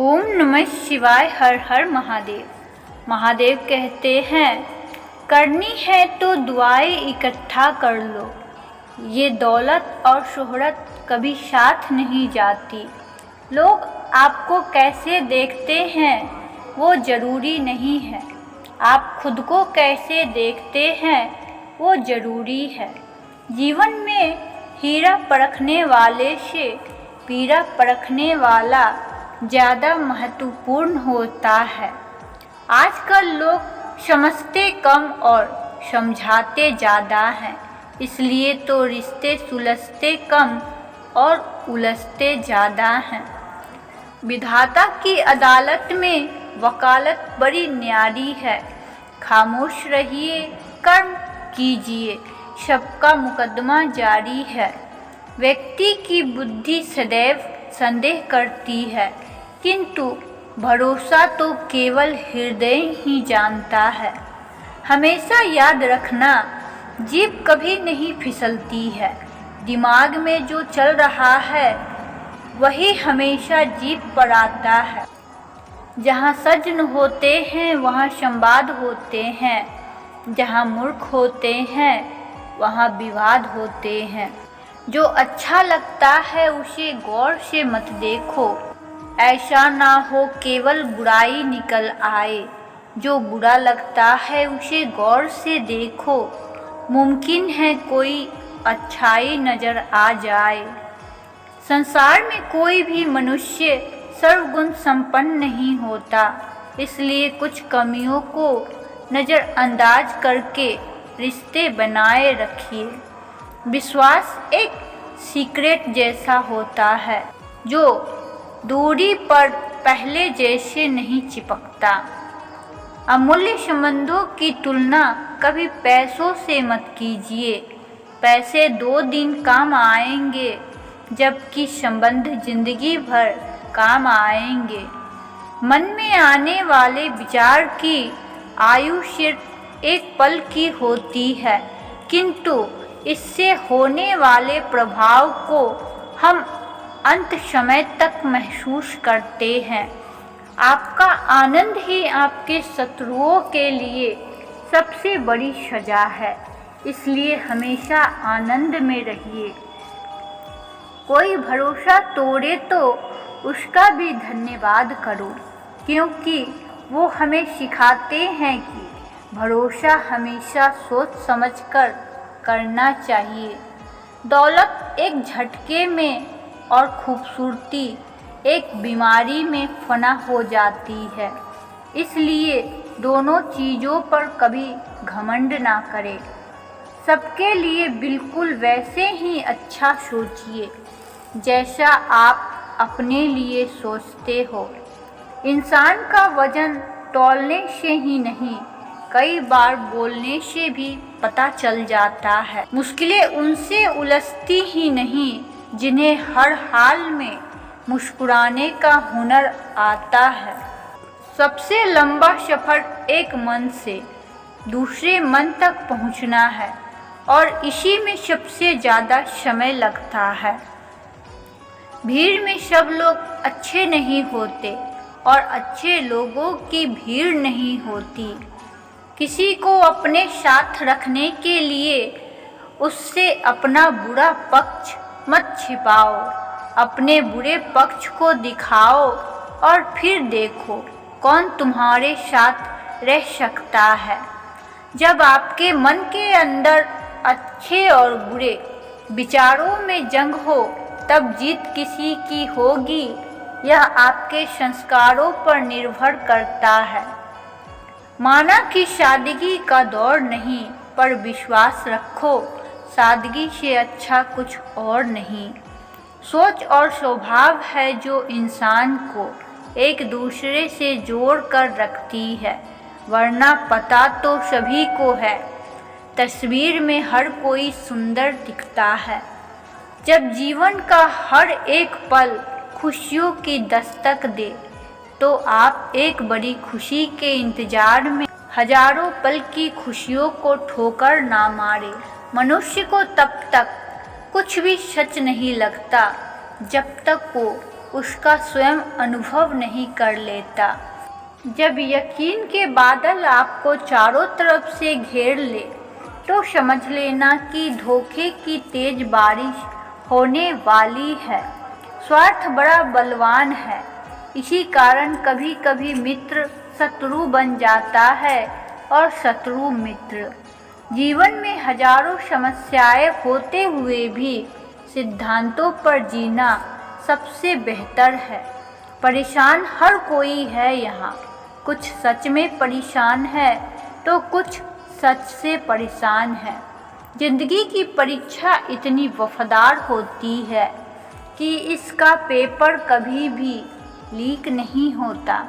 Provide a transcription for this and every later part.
ओम नमः शिवाय। हर हर महादेव। महादेव कहते हैं, करनी है तो दुआएं इकट्ठा कर लो। ये दौलत और शोहरत कभी साथ नहीं जाती। लोग आपको कैसे देखते हैं वो ज़रूरी नहीं है, आप खुद को कैसे देखते हैं वो ज़रूरी है। जीवन में हीरा परखने वाले से पीरा परखने वाला ज़्यादा महत्वपूर्ण होता है। आजकल लोग समझते कम और समझाते ज़्यादा हैं, इसलिए तो रिश्ते सुलझते कम और उलझते ज़्यादा हैं। विधाता की अदालत में वकालत बड़ी न्यारी है। खामोश रहिए, कर्म कीजिए, सबका मुकदमा जारी है। व्यक्ति की बुद्धि सदैव संदेह करती है, किंतु भरोसा तो केवल हृदय ही जानता है। हमेशा याद रखना, जीभ कभी नहीं फिसलती है। दिमाग में जो चल रहा है वही हमेशा जीभ पर आता है। जहाँ सज्जन होते हैं वहाँ संवाद होते हैं, जहाँ मूर्ख होते हैं वहाँ विवाद होते हैं। जो अच्छा लगता है उसे गौर से मत देखो, ऐसा ना हो केवल बुराई निकल आए। जो बुरा लगता है उसे गौर से देखो, मुमकिन है कोई अच्छाई नज़र आ जाए। संसार में कोई भी मनुष्य सर्वगुण संपन्न नहीं होता, इसलिए कुछ कमियों को नज़रअंदाज करके रिश्ते बनाए रखिए। विश्वास एक सीक्रेट जैसा होता है जो दूरी पर पहले जैसे नहीं चिपकता। अमूल्य संबंधों की तुलना कभी पैसों से मत कीजिए। पैसे 2 दिन काम आएंगे, जबकि संबंध जिंदगी भर काम आएंगे। मन में आने वाले विचार की आयु सिर्फ एक पल की होती है, किंतु इससे होने वाले प्रभाव को हम अंत समय तक महसूस करते हैं। आपका आनंद ही आपके शत्रुओं के लिए सबसे बड़ी सजा है, इसलिए हमेशा आनंद में रहिए। कोई भरोसा तोड़े तो उसका भी धन्यवाद करो, क्योंकि वो हमें सिखाते हैं कि भरोसा हमेशा सोच समझकर करना चाहिए। दौलत एक झटके में और खूबसूरती एक बीमारी में फना हो जाती है, इसलिए दोनों चीज़ों पर कभी घमंड ना करें। सबके लिए बिल्कुल वैसे ही अच्छा सोचिए जैसा आप अपने लिए सोचते हो। इंसान का वजन तौलने से ही नहीं, कई बार बोलने से भी पता चल जाता है। मुश्किलें उनसे उलझती ही नहीं जिन्हें हर हाल में मुस्कुराने का हुनर आता है। सबसे लंबा सफ़र एक मन से दूसरे मन तक पहुंचना है, और इसी में सबसे ज़्यादा समय लगता है। भीड़ में सब लोग अच्छे नहीं होते और अच्छे लोगों की भीड़ नहीं होती। किसी को अपने साथ रखने के लिए उससे अपना बुरा पक्ष मत छिपाओ। अपने बुरे पक्ष को दिखाओ और फिर देखो कौन तुम्हारे साथ रह सकता है। जब आपके मन के अंदर अच्छे और बुरे विचारों में जंग हो, तब जीत किसी की होगी, यह आपके संस्कारों पर निर्भर करता है। माना कि सादगी का दौर नहीं, पर विश्वास रखो सादगी से अच्छा कुछ और नहीं। सोच और स्वभाव है जो इंसान को एक दूसरे से जोड़ कर रखती है, वरना पता तो सभी को है, तस्वीर में हर कोई सुंदर दिखता है। जब जीवन का हर एक पल खुशियों की दस्तक दे, तो आप एक बड़ी खुशी के इंतजार में हजारों पल की खुशियों को ठोकर ना मारे। मनुष्य को तब तक कुछ भी सच नहीं लगता जब तक वो उसका स्वयं अनुभव नहीं कर लेता। जब यकीन के बादल आपको चारों तरफ से घेर ले तो समझ लेना कि धोखे की तेज बारिश होने वाली है। स्वार्थ बड़ा बलवान है, इसी कारण कभी कभी मित्र शत्रु बन जाता है और शत्रु मित्र। जीवन में हजारों समस्याएं होते हुए भी सिद्धांतों पर जीना सबसे बेहतर है। परेशान हर कोई है यहाँ, कुछ सच में परेशान है तो कुछ सच से परेशान है। जिंदगी की परीक्षा इतनी वफादार होती है कि इसका पेपर कभी भी लीक नहीं होता।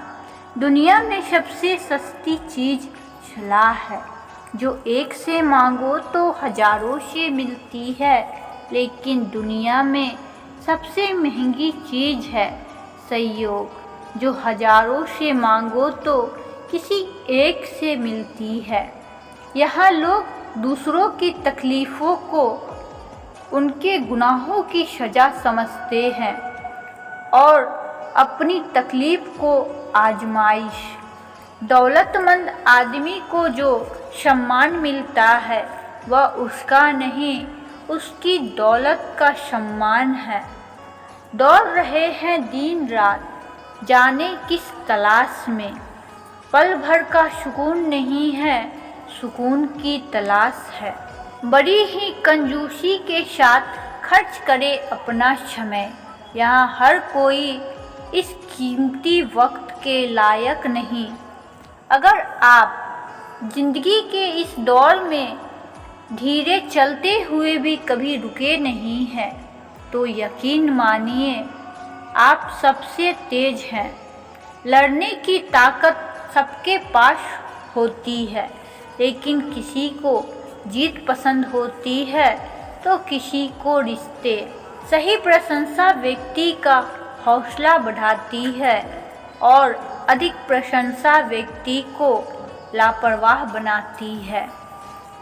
दुनिया में सबसे सस्ती चीज़ सलाह है, जो एक से मांगो तो हजारों से मिलती है, लेकिन दुनिया में सबसे महंगी चीज़ है सहयोग, जो हजारों से मांगो तो किसी एक से मिलती है। यहाँ लोग दूसरों की तकलीफ़ों को उनके गुनाहों की सज़ा समझते हैं और अपनी तकलीफ़ को आजमाइश। दौलतमंद आदमी को जो सम्मान मिलता है वह उसका नहीं, उसकी दौलत का सम्मान है। दौड़ रहे हैं दिन रात जाने किस तलाश में, पल भर का सुकून नहीं है, सुकून की तलाश है। बड़ी ही कंजूसी के साथ खर्च करे अपना समय, यहाँ हर कोई इस कीमती वक्त के लायक नहीं। अगर आप जिंदगी के इस दौर में धीरे चलते हुए भी कभी रुके नहीं हैं तो यकीन मानिए आप सबसे तेज हैं। लड़ने की ताकत सबके पास होती है, लेकिन किसी को जीत पसंद होती है तो किसी को रिश्ते। सही प्रशंसा व्यक्ति का हौसला बढ़ाती है और अधिक प्रशंसा व्यक्ति को लापरवाह बनाती है।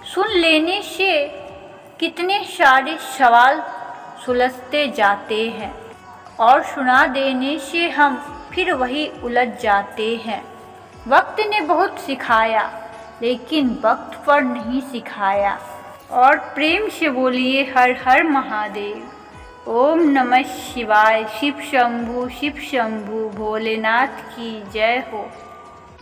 सुन लेने से कितने सारे सवाल सुलझते जाते हैं और सुना देने से हम फिर वही उलझ जाते हैं। वक्त ने बहुत सिखाया, लेकिन वक्त पर नहीं सिखाया। और प्रेम से बोलिए हर हर महादेव। ओम नमः शिवाय। शिव शंभु भोलेनाथ की जय हो।